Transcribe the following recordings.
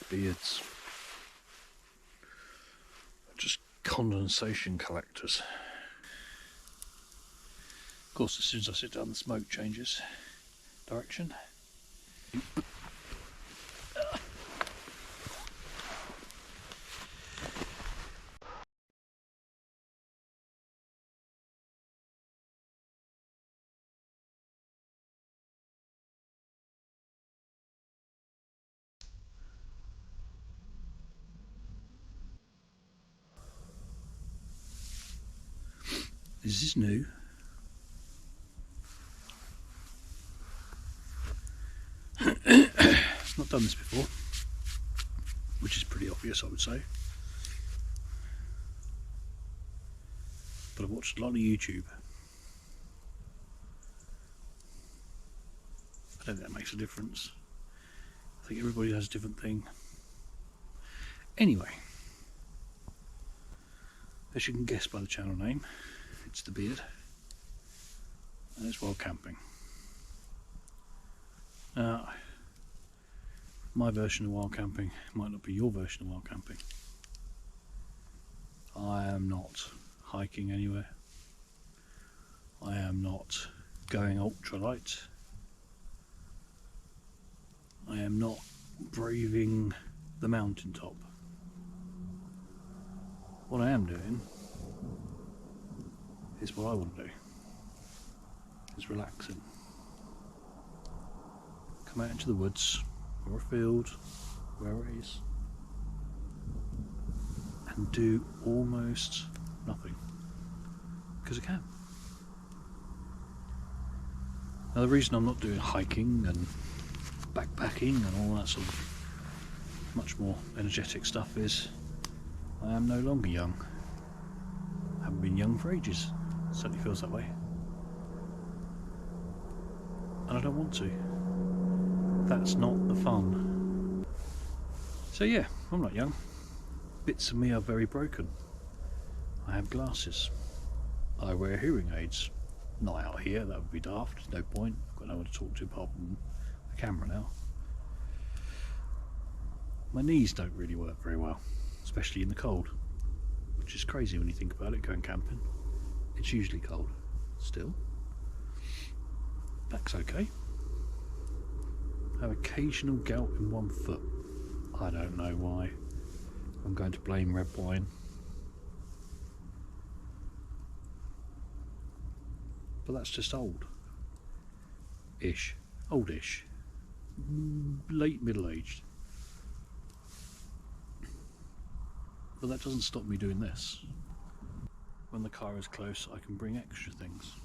beards. Just condensation collectors. Of course, as soon as I sit down, the smoke changes direction. This is new. Not done this before, which is pretty obvious, I would say. But I've watched a lot of YouTube. I don't think that makes a difference. I think everybody has a different thing. Anyway, as you can guess by the channel name, it's the beard, and it's wild camping. Now, my version of wild camping might not be your version of wild camping. I am not hiking anywhere. I am not going ultralight. I am not braving the mountaintop. What I am doing is what I want to do. Is relaxing. Come out into the woods or a field, wherever it is, and do almost nothing. Because I can. Now the reason I'm not doing hiking and backpacking and all that sort of much more energetic stuff is I am no longer young. I haven't been young for ages. It certainly feels that way. And I don't want to. That's not the fun. So yeah, I'm not young. Bits of me are very broken. I have glasses. I wear hearing aids. Not out here, that would be daft. No point. I've got no one to talk to apart from the camera now. My knees don't really work very well, especially in the cold, which is crazy when you think about it, going camping. It's usually cold. Still. Back's okay. I have occasional gout in one foot. I don't know why. I'm going to blame red wine. But that's just old-ish. Oldish. Late middle-aged. But that doesn't stop me doing this. When the car is close, I can bring extra things.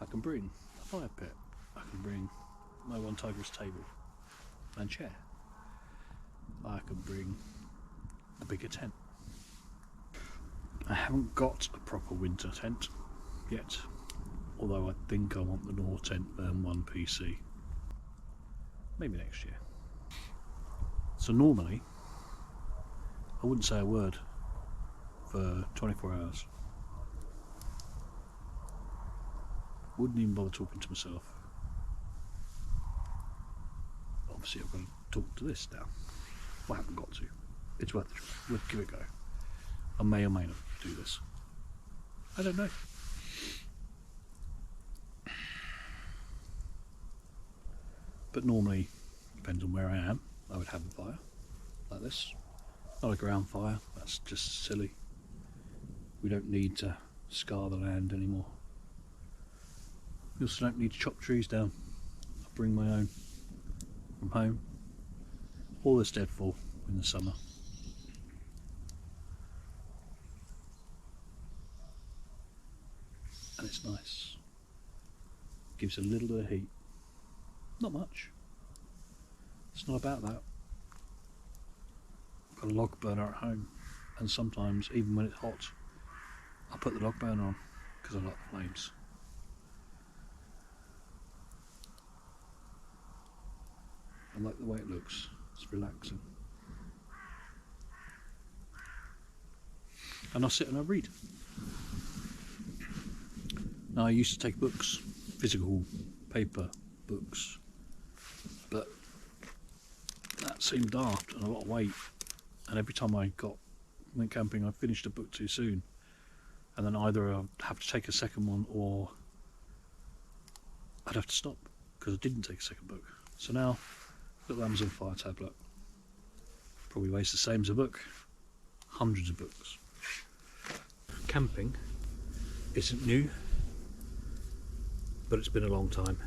I can bring a fire pit. I can bring my One Tiger's table and chair. I can bring a bigger tent. I haven't got a proper winter tent yet, although I think I want the Nor tent Burn 1 PC. Maybe next year. So normally I wouldn't say a word for 24 hours. Wouldn't even bother talking to myself. Obviously I've got to talk to this now. Well, I haven't got to. It's worth it. We'll give it a go. I may or may not do this. I don't know. But normally, depends on where I am, I would have a fire like this. Not a ground fire, that's just silly. We don't need to scar the land anymore. We also don't need to chop trees down. I bring my own from home. All this deadfall in the summer. And it's nice. Gives a little bit of heat. Not much. It's not about that. I've got a log burner at home, and sometimes, even when it's hot, I put the log burner on because I like the flames. I like the way it looks. It's relaxing. And I sit and I read. Now I used to take books, physical paper books, but that's seemed daft and a lot of weight, and every time I went camping I finished a book too soon, and then either I'd have to take a second one or I'd have to stop because I didn't take a second book. So now, little Amazon Fire tablet, probably weighs the same as a book, hundreds of books. Camping isn't new, but it's been a long time.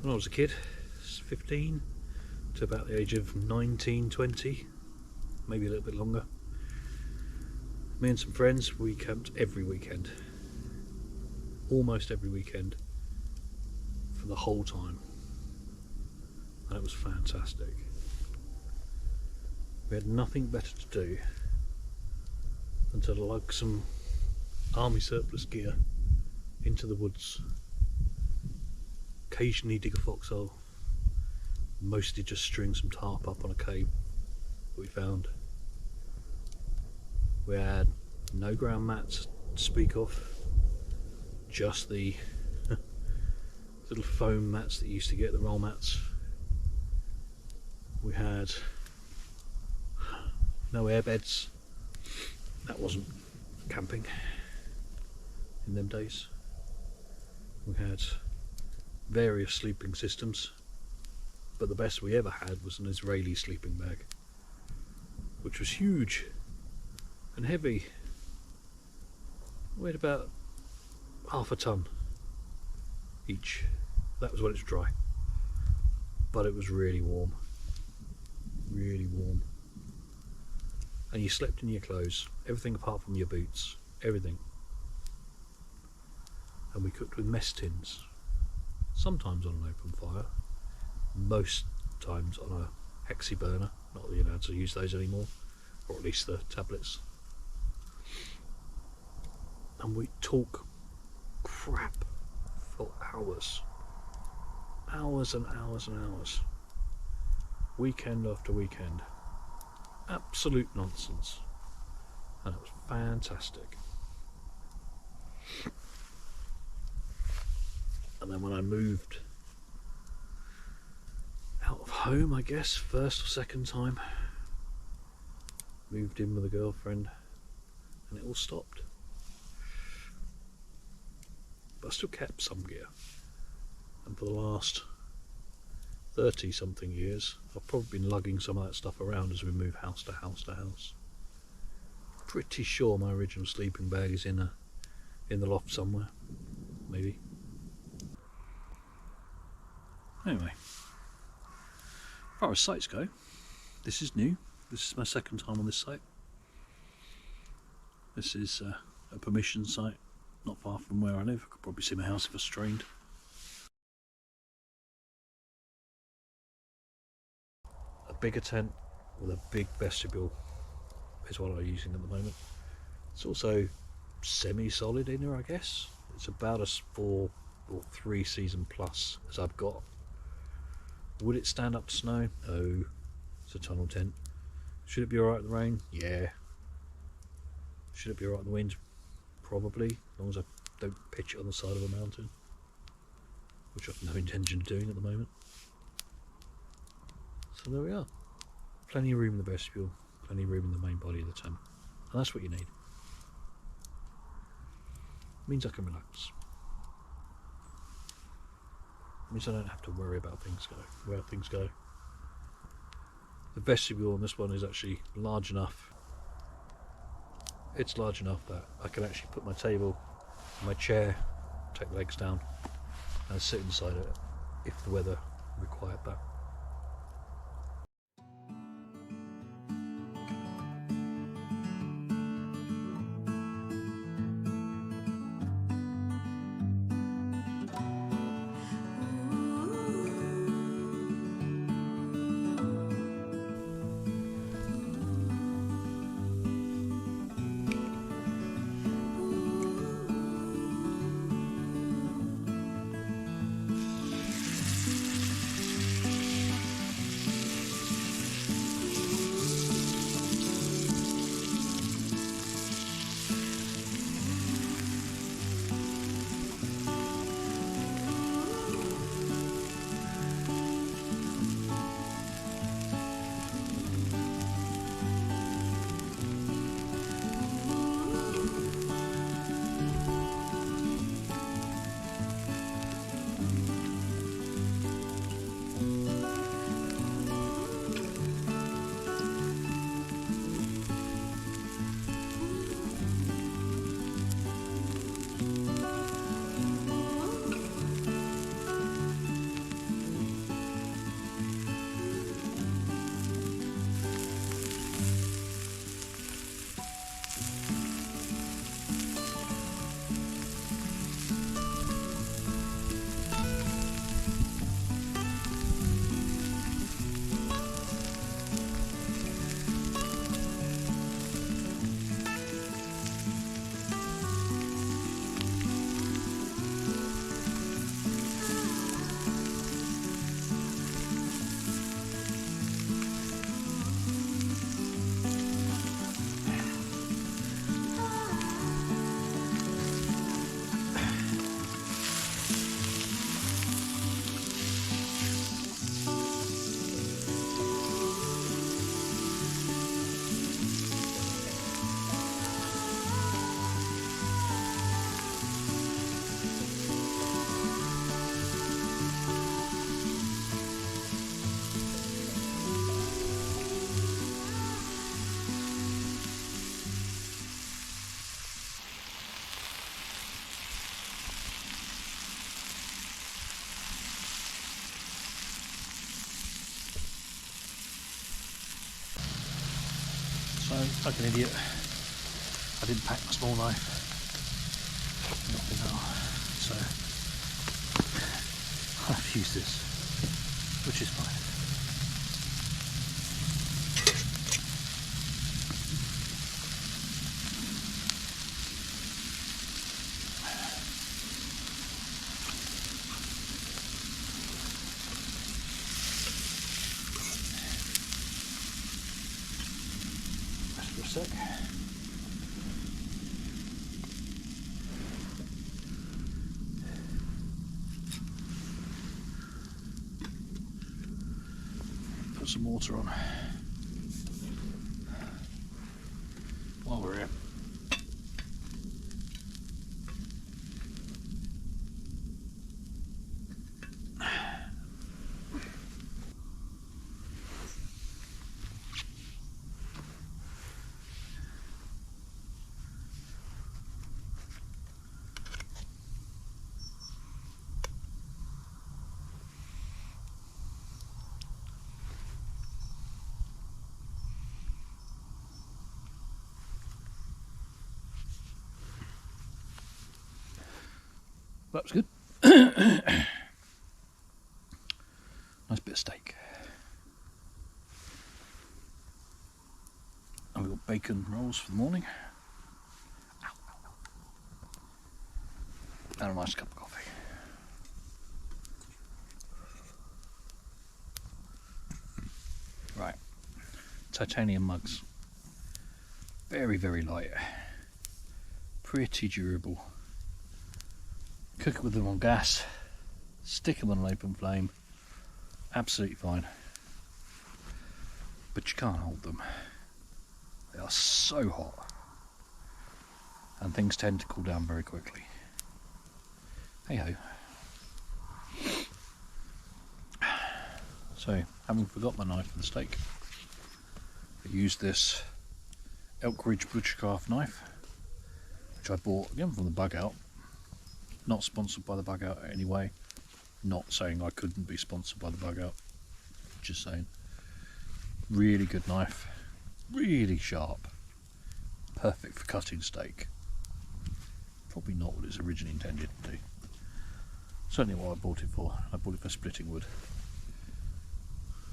When I was a kid, 15 to about the age of 19, 20, maybe a little bit longer, me and some friends, we camped every weekend, almost every weekend, for the whole time, and it was fantastic. We had nothing better to do than to lug some army surplus gear into the woods, occasionally dig a foxhole, mostly just string some tarp up on a cave that we found. We had no ground mats to speak of, just the little foam mats that you used to get, the roll mats. We had no air beds. That wasn't camping in them days. We had various sleeping systems, but the best we ever had was an Israeli sleeping bag, which was huge and heavy. Weighed about half a ton each. That was when it's dry, but it was really warm, really warm. And you slept in your clothes, everything apart from your boots, everything. And we cooked with mess tins, sometimes on an open fire, most times on a hexi burner. Not that you're allowed to use those anymore, or at least the tablets. And we talk crap for hours, hours and hours and hours, weekend after weekend. Absolute nonsense, and it was fantastic. And then when I moved out of home, I guess, first or second time, moved in with a girlfriend, and it all stopped. But I still kept some gear, and for the last 30 something years I've probably been lugging some of that stuff around as we move house to house to house. Pretty sure my original sleeping bag is in the loft somewhere, maybe. Anyway, as far as sites go, this is new. This is my second time on this site. This is a permission site, not far from where I live. I could probably see my house if I strained. A bigger tent with a big vestibule is what I'm using at the moment. It's also semi-solid in here, I guess. It's about as 4 or 3 season plus as I've got. Would it stand up to snow? No. It's a tunnel tent. Should it be alright in the rain? Yeah. Should it be alright in the wind? Probably, as long as I don't pitch it on the side of a mountain, which I've no intention of doing at the moment. So there we are. Plenty of room in the vestibule, plenty of room in the main body of the tent, and that's what you need. It means I can relax. It means I don't have to worry about where things go. The vestibule on this one is actually large enough. It's large enough that I can actually put my table, my chair, take the legs down, and sit inside it if the weather required that. like an idiot, I didn't pack my small knife. Nothing now. So I have to use this, which is fine. Rest for a sec. Put some water on while we're here. That was good. Nice bit of steak. And we've got bacon rolls for the morning. Ow, ow, ow. And a nice cup of coffee. Right. Titanium mugs. Very, very light. Pretty durable. Cook it with them on gas, stick them on an open flame, absolutely fine. But you can't hold them. They are so hot. And things tend to cool down very quickly. Hey ho. So, having forgot my knife for the steak, I used this Elk Ridge Butchercraft knife, which I bought again from the Bug Out. Not sponsored by the Bug Out anyway. Not saying I couldn't be sponsored by the Bug Out. Just saying. Really good knife. Really sharp. Perfect for cutting steak. Probably not what it's originally intended to do. Certainly what I bought it for. I bought it for splitting wood.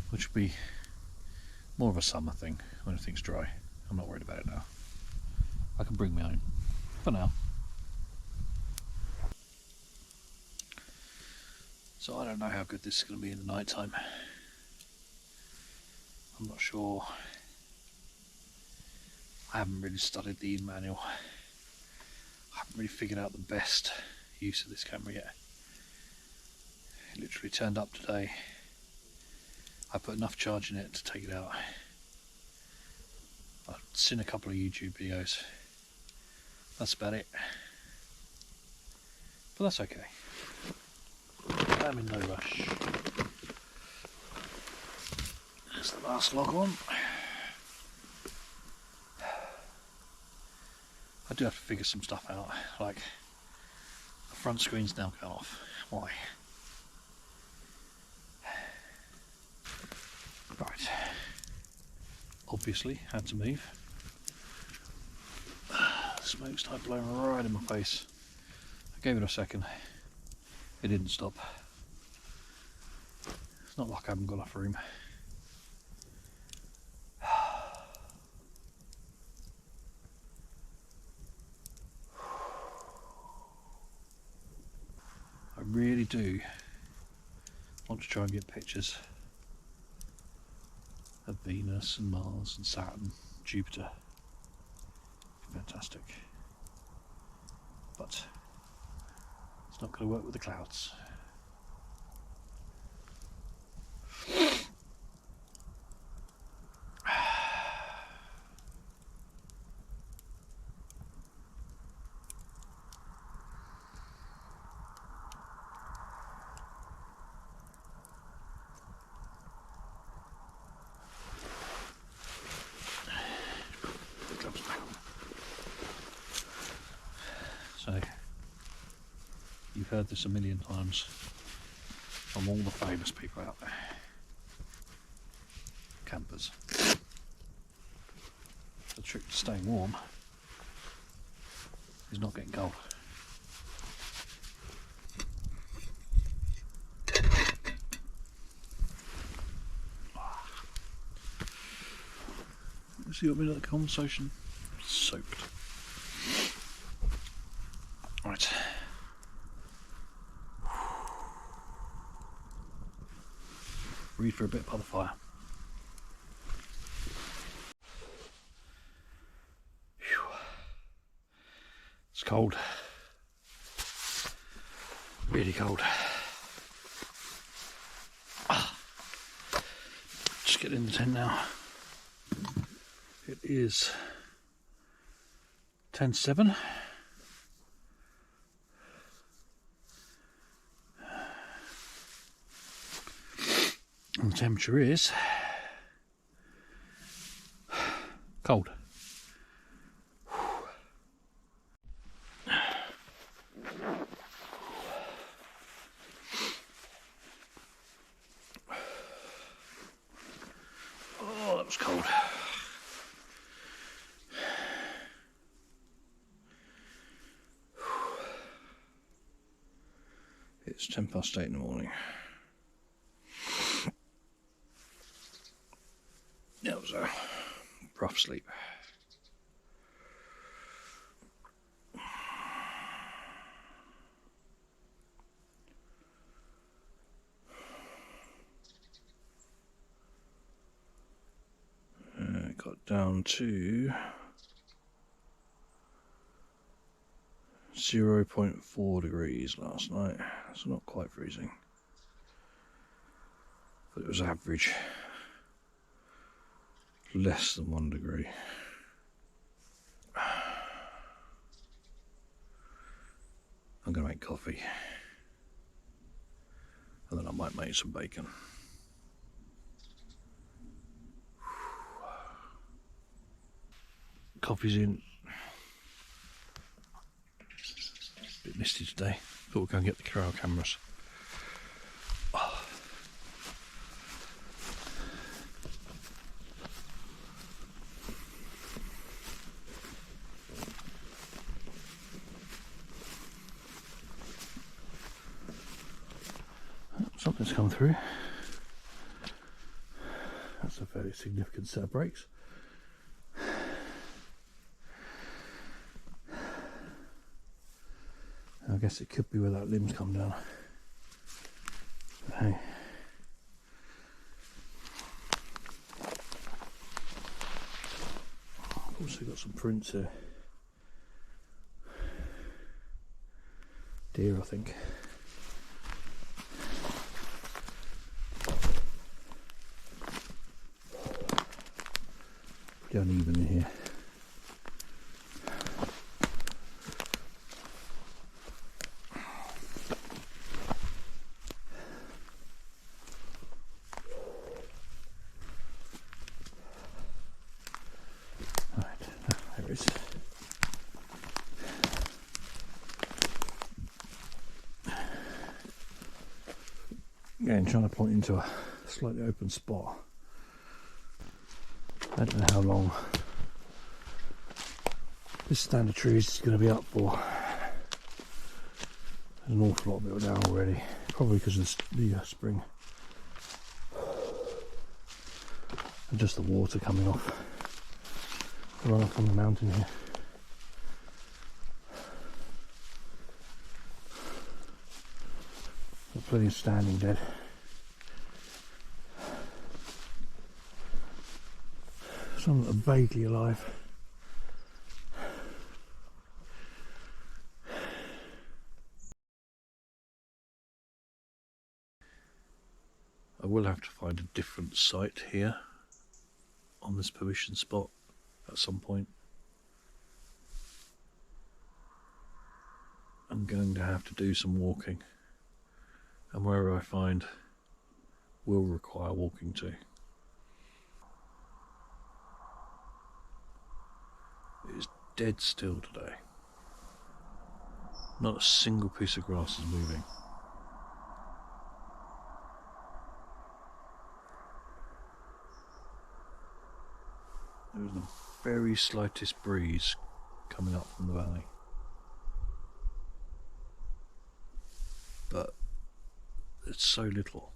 Which would be more of a summer thing when everything's dry. I'm not worried about it now. I can bring my own. For now. So I don't know how good this is going to be in the night time. I'm not sure. I haven't really studied the manual. I haven't really figured out the best use of this camera yet. It literally turned up today. I put enough charge in it to take it out. I've seen a couple of YouTube videos. That's about it. But that's okay. I'm in no rush. There's the last log on. I do have to figure some stuff out, like the front screen's now gone off. Why? Right. Obviously had to move. Smoke started blowing right in my face. I gave it a second. It didn't stop. It's not like I haven't got enough room. I really do want to try and get pictures of Venus and Mars and Saturn, Jupiter. Fantastic. But it's not going to work with the clouds. So, you've heard this a million times from all the famous people out there. Campers. The trick to staying warm is not getting cold. See what I mean at the condensation? Soaked. Right. Read for a bit by the fire. Whew. It's cold. Really cold. Just get in the tent now. It is 10:07. And the temperature is cold. Oh, that was cold. It's 8:10 in the morning. It was a rough sleep. It got down to 0.4 degrees last night, so not quite freezing, but it was average, less than 1 degree. I'm going to make coffee, and then I might make some bacon. Coffee's in. A bit misty today. Thought we'd go and get the trail cameras. Oh. Something's come through. That's a fairly significant set of brakes. I guess it could be where that limb's come down. But hey. I've also got some prints here. Deer, I think. Pretty uneven in here. Again, trying to point into a slightly open spot. I don't know how long this stand of trees is going to be up for. There's an awful lot of it down already, probably because of the spring and just the water coming off the runoff from the mountain here. Got plenty of standing dead. Some that are vaguely alive. I will have to find a different site here on this permission spot at some point. I'm going to have to do some walking, and wherever I find will require walking to. It is dead still today. Not a single piece of grass is moving. There was the very slightest breeze coming up from the valley. But it's so little.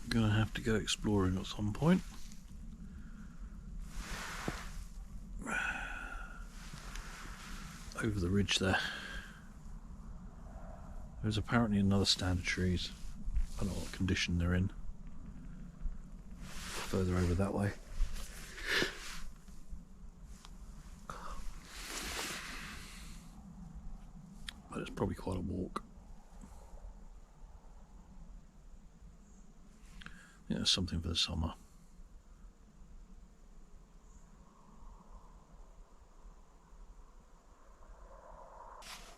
I'm gonna have to go exploring at some point. Over the ridge there. There's apparently another stand of trees. I don't know what condition they're in. Further over that way. But it's probably quite a walk. I think there's something for the summer.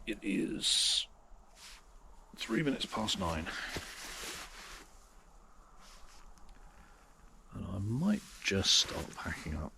It is 3 minutes past 9. And I might just start packing up.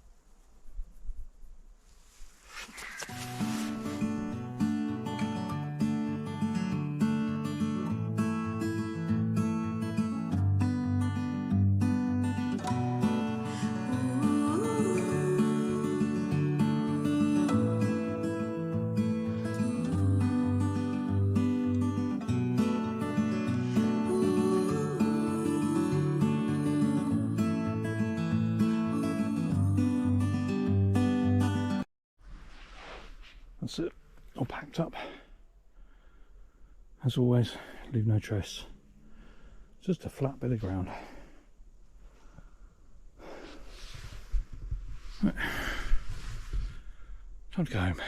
That's it, all packed up. As always, leave no trace. Just a flat bit of ground. Right. Time to go home.